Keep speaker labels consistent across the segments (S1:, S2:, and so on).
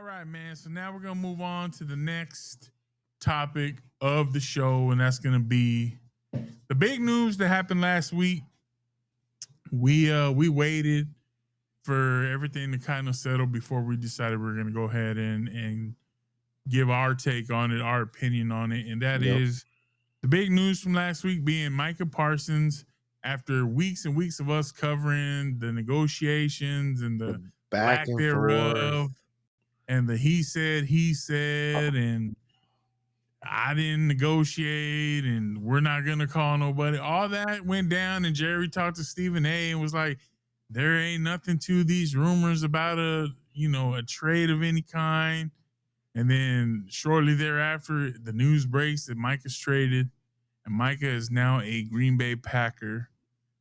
S1: All right, man. So now we're gonna move on to the next topic of the show, and that's gonna be the big news that happened last week. We waited for everything to kind of settle before we decided we are gonna go ahead and give our take on it, our opinion on it, and that
S2: Yep.
S1: is the big news from last week being Micah Parsons. After weeks and weeks of us covering the negotiations and
S2: The
S1: the
S2: back
S1: lack
S2: and
S1: thereof,
S2: forth.
S1: and the he said, and I didn't negotiate, and we're not gonna call nobody. All that went down, and Jerry talked to Stephen A. and was like, "There ain't nothing to these rumors about a trade of any kind." And then shortly thereafter, the news breaks that Micah's traded, and Micah is now a Green Bay Packer.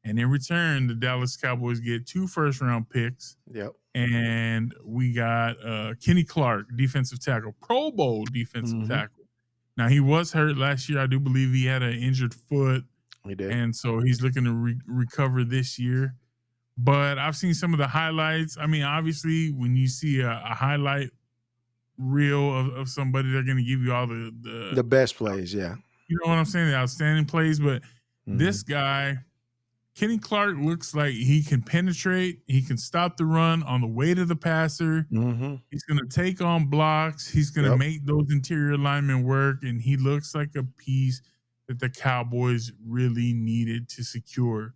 S1: And in return, the Dallas Cowboys get 2 first-round picks,
S2: Yep.
S1: and we got Kenny Clark, defensive tackle, Pro Bowl defensive
S2: Mm-hmm.
S1: tackle. Now he was hurt last year. I do believe he had an injured foot,
S2: He did.
S1: and so he's looking to recover this year. But I've seen some of the highlights. I mean, obviously, when you see a highlight reel of somebody, they're going to give you all
S2: The best plays, yeah.
S1: you know what I'm saying, the outstanding plays. But this
S2: Mm-hmm.
S1: guy, Kenny Clark, looks like he can penetrate. He can stop the run on the way to the passer.
S2: Mm-hmm.
S1: He's going to take on blocks. He's going to
S2: Yep.
S1: make those interior linemen work, and he looks like a piece that the Cowboys really needed to secure.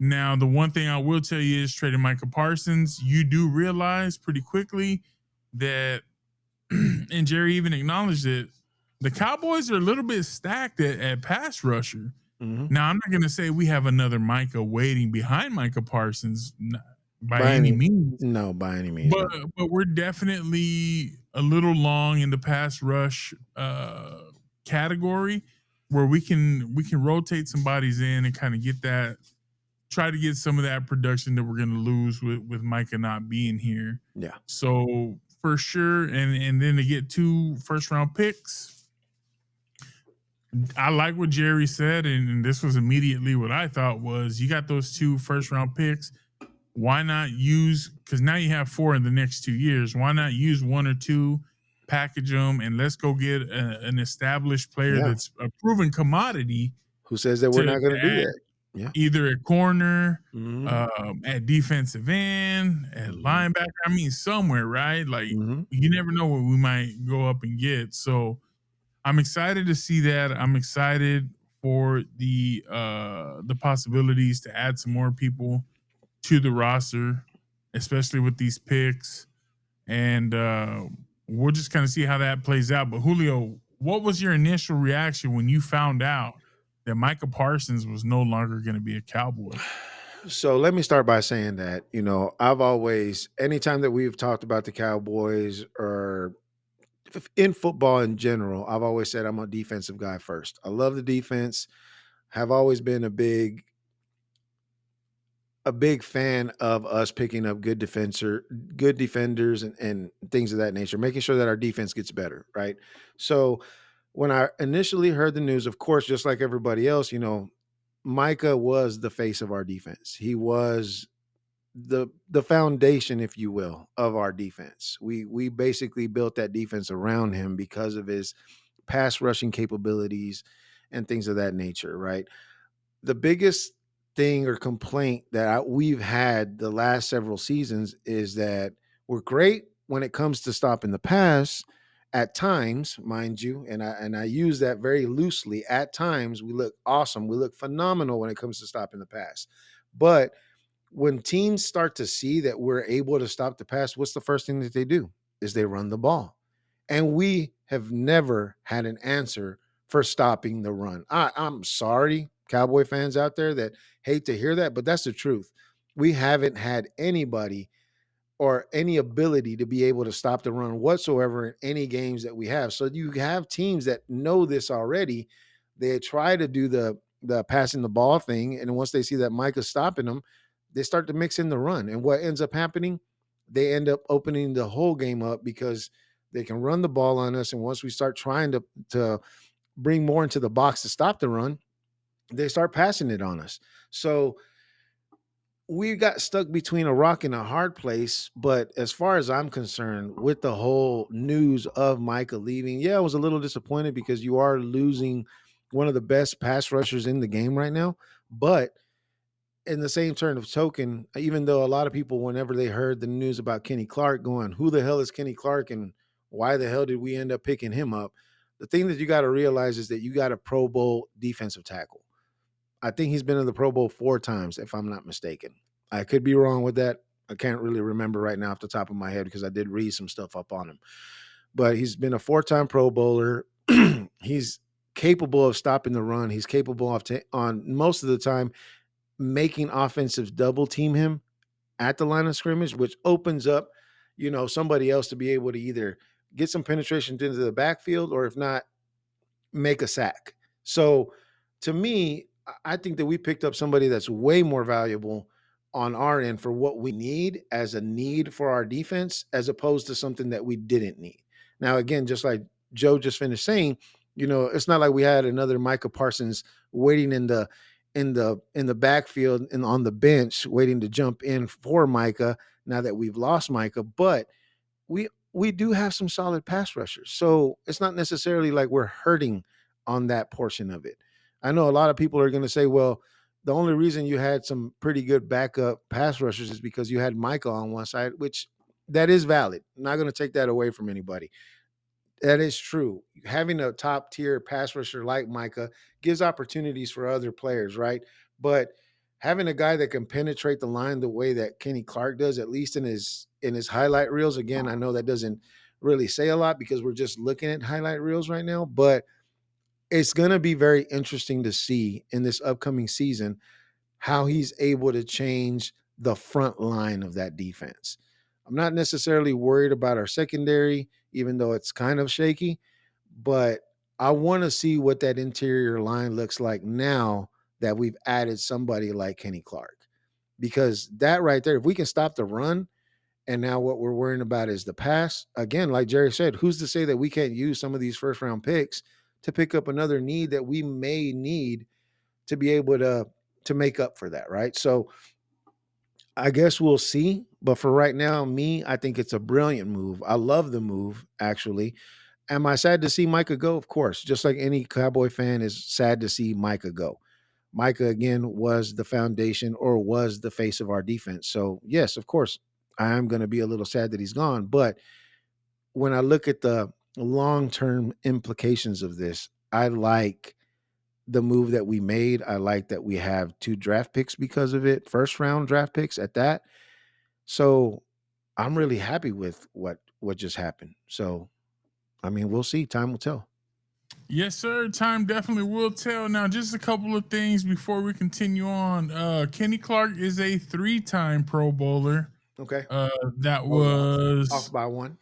S1: Now, the one thing I will tell you is trading Micah Parsons, you do realize pretty quickly that, and Jerry even acknowledged it, the Cowboys are a little bit stacked at pass rusher.
S2: Mm-hmm.
S1: Now, I'm not going to say we have another Micah waiting behind Micah Parsons by
S2: By
S1: any
S2: any
S1: means,
S2: no, by any means,
S1: but
S2: no.
S1: but we're definitely a little long in the pass rush category where we can rotate some bodies in and kind of get that, try to get some of that production that we're going to lose with Micah not being here.
S2: Yeah.
S1: So for sure, and then to get 2 first-round picks, I like what Jerry said, and this was immediately what I thought was, you got those 2 first-round picks. Why not use, because now you have 4 in the next 2 years. Why not use 1 or 2, package them, and let's go get an established player
S2: Yeah.
S1: that's a proven commodity
S2: Who says that we're
S1: to
S2: not gonna do
S1: add
S2: that? Yeah.
S1: either at corner,
S2: Mm-hmm.
S1: at defensive end, at
S2: Mm-hmm.
S1: linebacker. I mean, somewhere, right? Like,
S2: Mm-hmm.
S1: you never know what we might go up and get. So I'm excited to see that. I'm excited for the possibilities to add some more people to the roster, especially with these picks. And we'll just kind of see how that plays out. But Julio, what was your initial reaction when you found out that Micah Parsons was no longer going to be a Cowboy?
S2: So let me start by saying that, I've always, anytime that we've talked about the Cowboys or in football in general, I've always said I'm a defensive guy first. I love the defense. Have always been a big fan of us picking up good defenders and things of that nature, making sure that our defense gets better, right? So when I initially heard the news, of course, just like everybody else, Micah was the face of our defense. He was the foundation, if you will, of our defense. We basically built that defense around him because of his pass rushing capabilities and things of that nature, right? The biggest thing or complaint that we've had the last several seasons is that we're great when it comes to stopping the pass at times, mind you, and I use that very loosely. At times, we look awesome, we look phenomenal when it comes to stopping the pass. But when teams start to see that we're able to stop the pass, what's the first thing that they do? Is they run the ball. And we have never had an answer for stopping the run. I'm sorry, Cowboy fans out there that hate to hear that, but that's the truth. We haven't had anybody or any ability to be able to stop the run whatsoever in any games that we have. So you have teams that know this already. They try to do the passing the ball thing, and once they see that Micah's stopping them, they start to mix in the run. And what ends up happening, they end up opening the whole game up because they can run the ball on us. And once we start trying to bring more into the box to stop the run, they start passing it on us. So we got stuck between a rock and a hard place. But as far as I'm concerned, with the whole news of Micah leaving, yeah, I was a little disappointed because you are losing one of the best pass rushers in the game right now. But in the same turn of token, even though a lot of people, whenever they heard the news about Kenny Clark, going, "Who the hell is Kenny Clark, and why the hell did we end up picking him up?" The thing that you got to realize is that you got a Pro Bowl defensive tackle. I think he's been in the Pro Bowl 4 times, if I'm not mistaken. I could be wrong with that. I can't really remember right now off the top of my head because I did read some stuff up on him. But he's been a 4-time Pro Bowler. He's capable of stopping the run. He's capable of on most of the time making offensive double team him at the line of scrimmage, which opens up, somebody else to be able to either get some penetration into the backfield, or if not, make a sack. So to me, I think that we picked up somebody that's way more valuable on our end for what we need as a need for our defense, as opposed to something that we didn't need. Now, again, just like Joe just finished saying, it's not like we had another Micah Parsons waiting in the backfield and on the bench waiting to jump in for Micah now that we've lost Micah, but we do have some solid pass rushers. So it's not necessarily like we're hurting on that portion of it. I know a lot of people are going to say, well, the only reason you had some pretty good backup pass rushers is because you had Micah on one side, which that is valid. I'm not going to take that away from anybody. That is true. Having a top tier pass rusher like Micah gives opportunities for other players, right? But having a guy that can penetrate the line the way that Kenny Clark does, at least in his highlight reels. Again, I know that doesn't really say a lot because we're just looking at highlight reels right now, but it's going to be very interesting to see in this upcoming season how he's able to change the front line of that defense. I'm not necessarily worried about our secondary, even though it's kind of shaky, but I want to see what that interior line looks like now that we've added somebody like Kenny Clark. Because that right there, if we can stop the run, and now what we're worrying about is the pass, again, like Jerry said, who's to say that we can't use some of these first round picks to pick up another need that we may need to be able to make up for that, right? So I guess we'll see. But for right now, I think it's a brilliant move. I love the move, actually. Am I sad to see Micah go? Of course. Just like any Cowboy fan is sad to see Micah go. Micah, again, was the foundation or was the face of our defense. So, yes, of course, I am going to be a little sad that he's gone. But when I look at the long term implications of this, I like the move that we made. I like that we have 2 draft picks because of it, first round draft picks at that. So I'm really happy with what just happened. So I mean, we'll see. Time will tell.
S1: Yes, sir. Time definitely will tell. Now, just a couple of things before we continue on. Kenny Clark is a 3-time Pro Bowler.
S2: Okay.
S1: Uh, that
S2: I was off
S1: was
S2: by one.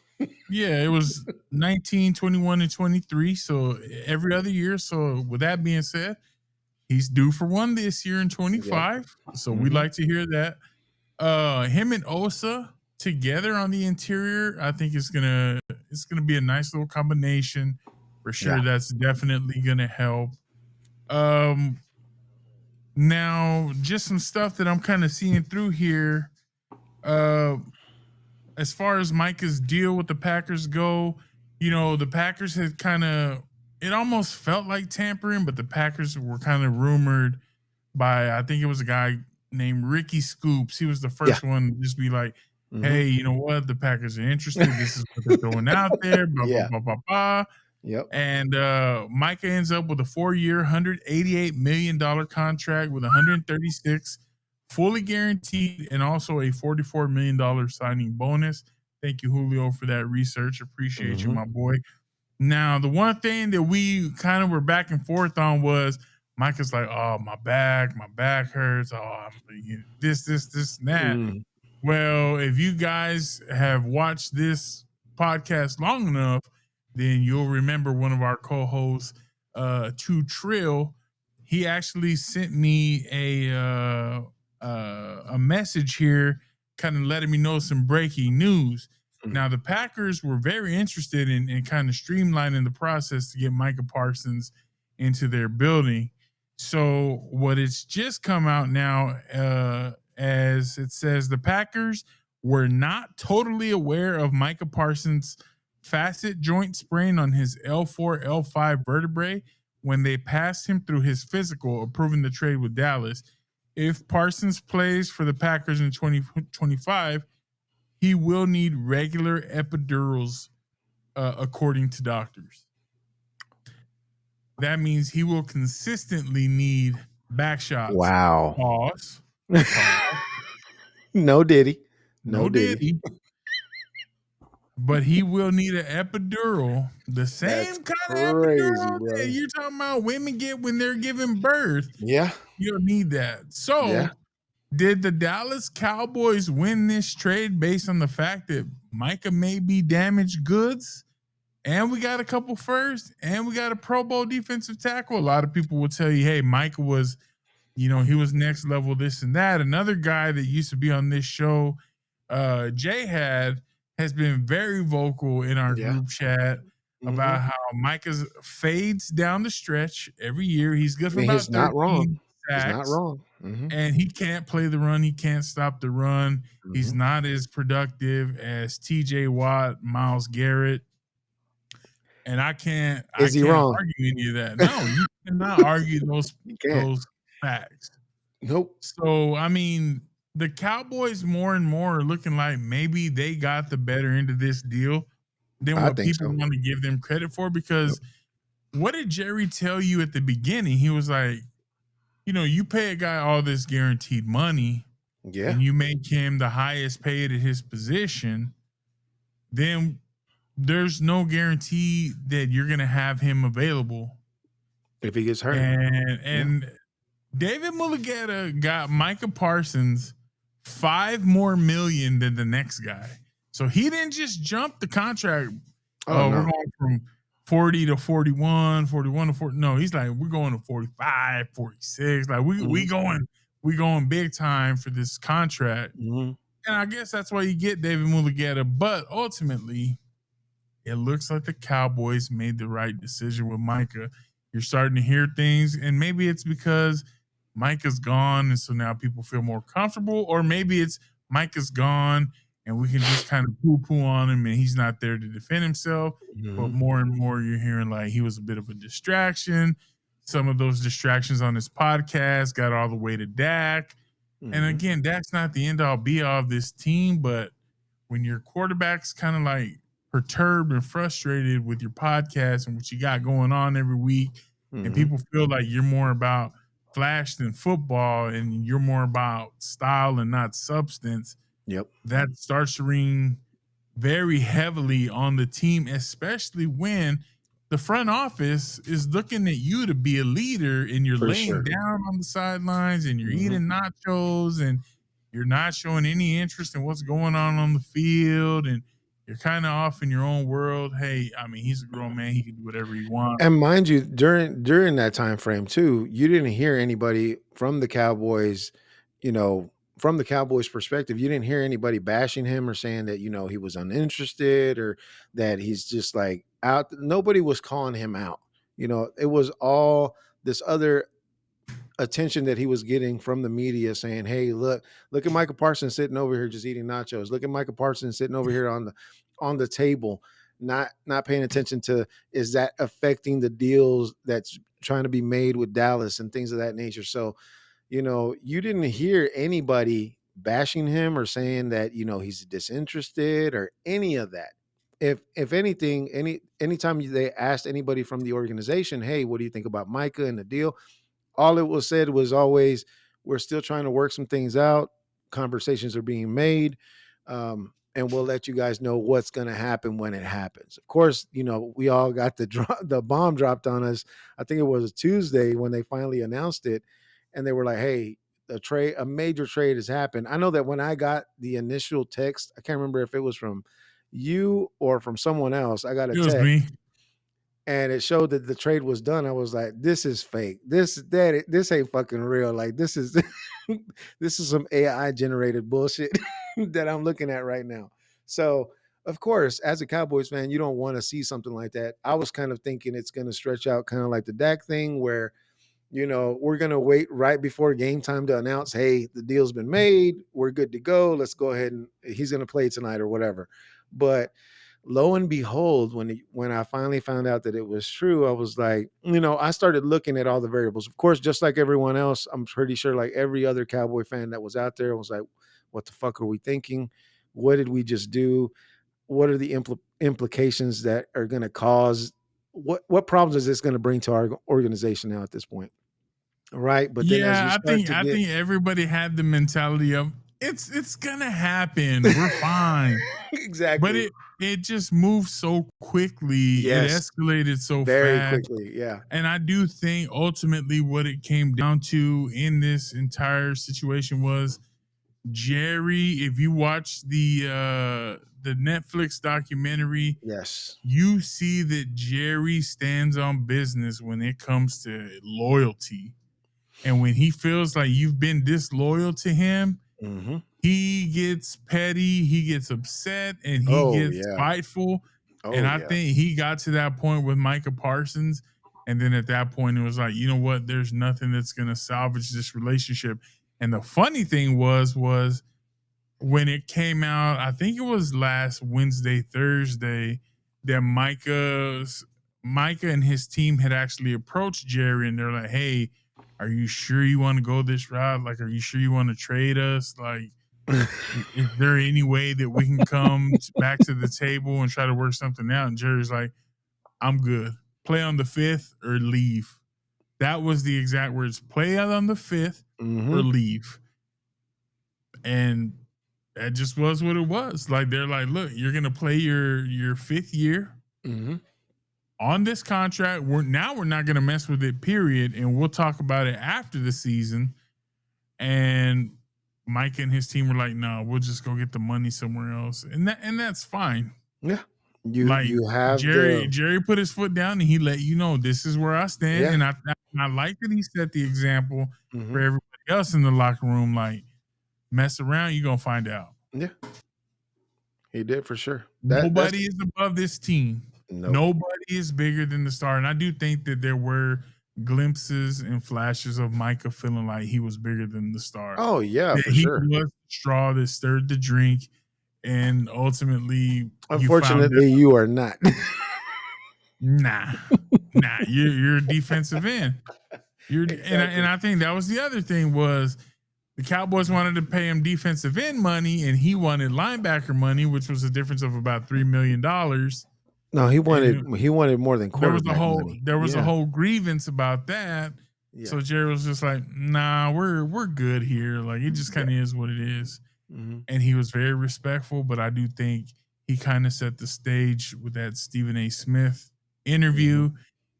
S1: Yeah, it was 19, 21, and 23. So every other year. So with that being said, he's due for one this year in
S2: Yep.
S1: 25. So we
S2: Hmm.
S1: like to hear that. Him and Osa together on the interior, I think it's gonna be a nice little combination for
S2: Yeah.
S1: sure. That's definitely gonna help. Um, Now just some stuff that I'm kind of seeing through here. Uh, as far as Micah's deal with the Packers go, the Packers had kind of it almost felt like tampering, but the Packers were kind of rumored by I think it was a guy named Ricky Scoops. He was the
S2: Yeah.
S1: first one to just be like,
S2: Hmm.
S1: "Hey, you know what? The Packers are interested. This is what they're throwing out there." Blah blah
S2: Yeah.
S1: blah blah blah.
S2: Yep.
S1: And Micah ends up with a 4-year, $188 million contract with 136 fully guaranteed, and also a $44 million signing bonus. Thank you, Julio, for that research. Appreciate you,
S2: Hmm.
S1: my boy. Now, the one thing that we kind of were back and forth on was Micah's like, "Oh, my back hurts. Oh, this, and that."
S2: Mm.
S1: Well, if you guys have watched this podcast long enough, then you'll remember one of our co-hosts, To Trill. He actually sent me a message here, kind of letting me know some breaking news.
S2: Mm.
S1: Now, the Packers were very interested in kind of streamlining the process to get Micah Parsons into their building. So, what it's just come out now, as it says the Packers were not totally aware of Micah Parsons' facet joint sprain on his L4, L5 vertebrae when they passed him through his physical, approving the trade with Dallas. If Parsons plays for the Packers in 2025, he will need regular epidurals, according to doctors. That means he will consistently need back shots.
S2: Wow.
S1: Pause. Pause.
S2: No Diddy.
S1: No
S2: No Diddy.
S1: Diddy. But he will need an epidural, the
S2: That's
S1: same kind of
S2: crazy,
S1: epidural that
S2: bro.
S1: you're talking about women get when they're giving birth.
S2: Yeah.
S1: You'll need that.
S2: Yeah.
S1: So, did the Dallas Cowboys win this trade based on the fact that Micah may be damaged goods? And we got a couple first, and we got a Pro Bowl defensive tackle. A lot of people will tell you, hey, Micah was, he was next level, this and that. Another guy that used to be on this show, Jay has been very vocal in our
S2: Yeah.
S1: group chat
S2: Mhm.
S1: about how Micah's fades down the stretch every year. He's good for
S2: And he's
S1: about
S2: not wrong.
S1: 13
S2: He's not
S1: sacks,
S2: wrong. Mhm.
S1: and he can't play the run. He can't stop the run. He's
S2: Mhm.
S1: not as productive as TJ Watt, Miles Garrett, and I
S2: Is he
S1: can't
S2: wrong?
S1: argue any of that. No, you cannot argue those
S2: You can't.
S1: those facts.
S2: Nope.
S1: So, I mean, the Cowboys more and more are looking like maybe they got the better end of this deal than
S2: I
S1: what
S2: think
S1: people
S2: so.
S1: want to give them credit for.
S2: Yep.
S1: Because what did Jerry tell you at the beginning? He was like, you pay a guy all this guaranteed money
S2: Yeah.
S1: and you make him the highest paid at his position, then there's no guarantee that you're going to have him available.
S2: If he gets hurt.
S1: And
S2: Yeah.
S1: David Mulugheta got Micah Parsons 5 more million than the next guy. So he didn't just jump the contract.
S2: Oh
S1: Oh, we're
S2: no.
S1: going from 40 to 41, 41 to 40. No, he's like, we're going to 45, 46. Like
S2: Mhm.
S1: we going big time for this contract.
S2: Mhm.
S1: And I guess that's why you get David Mulugheta. But ultimately, it looks like the Cowboys made the right decision with Micah. You're starting to hear things, and maybe it's because Micah's gone, and so now people feel more comfortable, or maybe it's Micah's gone, and we can just kind of poo-poo on him, and he's not there to defend himself. But
S2: Mhm.
S1: more and more, you're hearing like he was a bit of a distraction. Some of those distractions on his podcast got all the way to Dak. And
S2: Mhm.
S1: again, Dak's not the end all be all of this team, but when your quarterback's kind of like perturbed and frustrated with your podcast and what you got going on every week, and
S2: Mhm.
S1: people feel like you're more about flash than football and you're more about style and not substance,
S2: Yep.
S1: that starts to ring very heavily on the team, especially when the front office is looking at you to be a leader and you're
S2: For
S1: laying
S2: sure.
S1: down on the sidelines and you're
S2: Mhm.
S1: eating nachos and you're not showing any interest in what's going on the field and you're kind of off in your own world. Hey, I mean, he's a grown man. He can do whatever he wants.
S2: And mind you, during that time frame too, you didn't hear anybody from the Cowboys, from the Cowboys perspective, you didn't hear anybody bashing him or saying that, he was uninterested or that he's just like out. Nobody was calling him out. It was all this other attention that he was getting from the media saying, "Hey, look at Michael Parsons sitting over here just eating nachos. Look at Michael Parsons sitting over here on the table, not paying attention to is that affecting the deals that's trying to be made with Dallas and things of that nature." So, you didn't hear anybody bashing him or saying that, he's disinterested or any of that. If anything, anytime they asked anybody from the organization, "Hey, what do you think about Micah and the deal?" All it was said was always, "We're still trying to work some things out. Conversations are being made, and we'll let you guys know what's going to happen when it happens." Of course, we all got the bomb dropped on us. I think it was a Tuesday when they finally announced it, and they were like, "Hey, a major trade has happened." I know that when I got the initial text, I can't remember if it was from you or from someone else. I got a
S1: It was
S2: text
S1: me.
S2: and it showed that the trade was done. I was like, "This is fake. This ain't fucking real. Like this is this is some AI generated bullshit that I'm looking at right now." So, of course, as a Cowboys fan, you don't want to see something like that. I was kind of thinking it's going to stretch out, kind of like the Dak thing, where we're going to wait right before game time to announce, hey, the deal's been made. We're good to go. Let's go ahead and he's going to play tonight or whatever. But lo and behold, when I finally found out that it was true, I was like, I started looking at all the variables. Of course, just like everyone else, I'm pretty sure like every other Cowboy fan that was out there was like, what the fuck are we thinking? What did we just do? What are the implications that are going to cause? What problems is this going to bring to our organization now at this point? Right. But then as you
S1: Yeah,
S2: start to
S1: I
S2: get
S1: think everybody had the mentality of it's gonna happen. We're fine. But
S2: exactly.
S1: it just moved so quickly. It
S2: Yes.
S1: escalated so
S2: Very
S1: fast.
S2: quickly. Yeah.
S1: And I do think ultimately what it came down to in this entire situation was Jerry. If you watch the Netflix documentary,
S2: Yes.
S1: you see that Jerry stands on business when it comes to loyalty. And when he feels like you've been disloyal to him,
S2: Hmm.
S1: he gets petty, he gets upset, and he
S2: Oh
S1: gets
S2: yeah.
S1: spiteful. And
S2: Oh
S1: I
S2: yeah.
S1: think he got to that point with Micah Parsons. And then at that point, it was like, you know what? There's nothing that's gonna salvage this relationship. And the funny thing was when it came out, I think it was last Wednesday, Thursday, that Micah and his team had actually approached Jerry and they're like, hey, are you sure you want to go this route? Like, are you sure you want to trade us? Like, is there any way that we can come back to the table and try to work something out? And Jerry's like, I'm good. Play on the fifth or leave. That was the exact words. Play out on the fifth or
S2: Hmm.
S1: leave. And that just was what it was. Like they're like, look, you're gonna play your fifth year
S2: Hmm.
S1: on this contract. We're not gonna mess with it, period. And we'll talk about it after the season. And Mike and his team were like, no, we'll just go get the money somewhere else. And that's fine.
S2: Yeah. You
S1: Like
S2: you have
S1: Jerry,
S2: the
S1: Jerry put his foot down and he let you know this is where I stand.
S2: yeah.
S1: And I like that he set the example for
S2: Hmm.
S1: everybody else in the locker room. Like, mess around, you're gonna find out.
S2: Yeah. He did for sure. That's
S1: Nobody is above this team.
S2: nope.
S1: Nobody is bigger than the star. And I do think that there were glimpses and flashes of Micah feeling like he was bigger than the star.
S2: Oh yeah,
S1: That
S2: for
S1: he
S2: sure.
S1: was the straw that stirred the drink. And ultimately you found out,
S2: Unfortunately, you are not.
S1: nah, you're a defensive end. And
S2: Exactly.
S1: I think that was the other thing was the Cowboys wanted to pay him defensive end money, and he wanted linebacker money, which was a difference of about $3 million.
S2: No,
S1: And
S2: he wanted more than quarterback money.
S1: there was a
S2: Yeah.
S1: whole grievance about that.
S2: Yeah.
S1: So Jerry was just like, "Nah, we're good here. Like it just
S2: Yeah.
S1: kind of is what it is."
S2: Hmm.
S1: And he was very respectful, but I do think he kind of set the stage with that Stephen A. Smith
S2: Hmm.
S1: interview.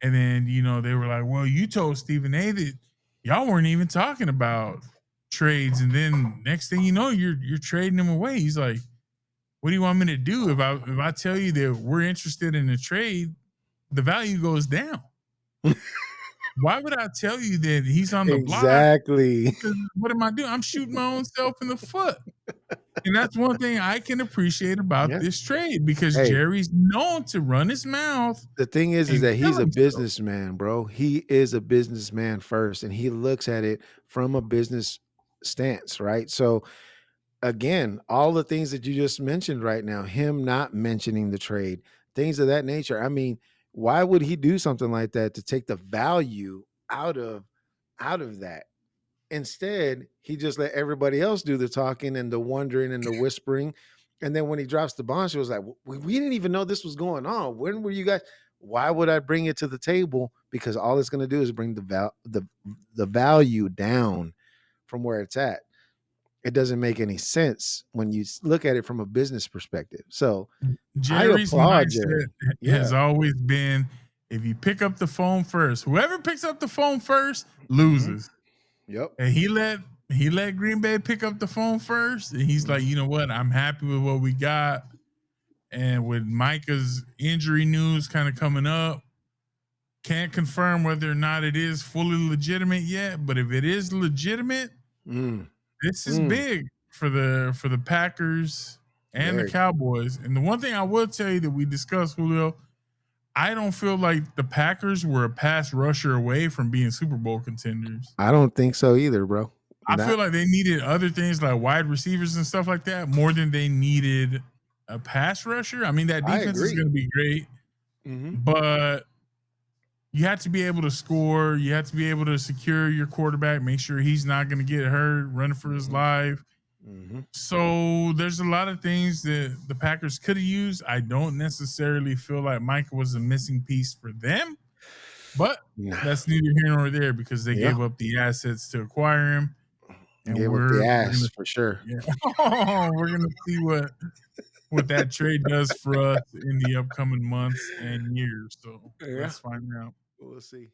S1: And then, they were like, well, you told Stephen A that y'all weren't even talking about trades. And then next thing you know, you're trading him away. He's like, what do you want me to do? If I tell you that we're interested in a trade, the value goes down. Why would I tell you that he's on the block?
S2: Exactly.
S1: Because what am I doing? I'm shooting my own self in the foot. And that's one thing I can appreciate about
S2: Yeah.
S1: this trade because
S2: Hey,
S1: Jerry's known to run his mouth
S2: the thing is
S1: and
S2: that
S1: kill
S2: he's a
S1: himself.
S2: businessman, bro. He is a businessman first, and he looks at it from a business stance, right? So again, all the things that you just mentioned right now, him not mentioning the trade, things of that nature. I mean, why would he do something like that to take the value out of that? Instead, he just let everybody else do the talking and the wondering and the whispering. And then when he drops the bomb, she was like, we didn't even know this was going on. When were you guys? Why would I bring it to the table? Because all it's going to do is bring the value down from where it's at. It doesn't make any sense when you look at it from a business perspective. So I
S1: Jerry's
S2: applaud
S1: mindset
S2: Jerry.
S1: has
S2: Yeah.
S1: always been if you pick up the phone first, whoever picks up the phone first
S2: Hmm.
S1: loses.
S2: Yep.
S1: And he let Green Bay pick up the phone first. And he's like,
S2: Hmm.
S1: you know what? I'm happy with what we got. And with Micah's injury news kind of coming up, can't confirm whether or not it is fully legitimate yet. But if it is legitimate,
S2: Mm.
S1: this is
S2: Mm.
S1: big for the Packers and the
S2: Very.
S1: Cowboys. And the one thing I will tell you that we discussed, Julio, I don't feel like the Packers were a pass rusher away from being Super Bowl contenders.
S2: I don't think so either, bro.
S1: I
S2: Not
S1: feel like they needed other things like wide receivers and stuff like that more than they needed a pass rusher. I mean, that
S2: I
S1: defense is
S2: agree.
S1: going to be great,
S2: Mhm.
S1: but you have to be able to score. You have to be able to secure your quarterback, make sure he's not going to get hurt, running for his
S2: Mhm.
S1: life.
S2: Mhm.
S1: So there's a lot of things that the Packers could have used. I don't necessarily feel like Micah was a missing piece for them, but
S2: Nah.
S1: that's neither here nor there because they
S2: Yeah.
S1: gave up the assets to acquire him, and
S2: Gave up the
S1: we're
S2: ass
S1: gonna
S2: for sure.
S1: yeah we're gonna see what that trade does for us in the upcoming months and years. So
S2: Yeah.
S1: let's find out.
S2: We'll see.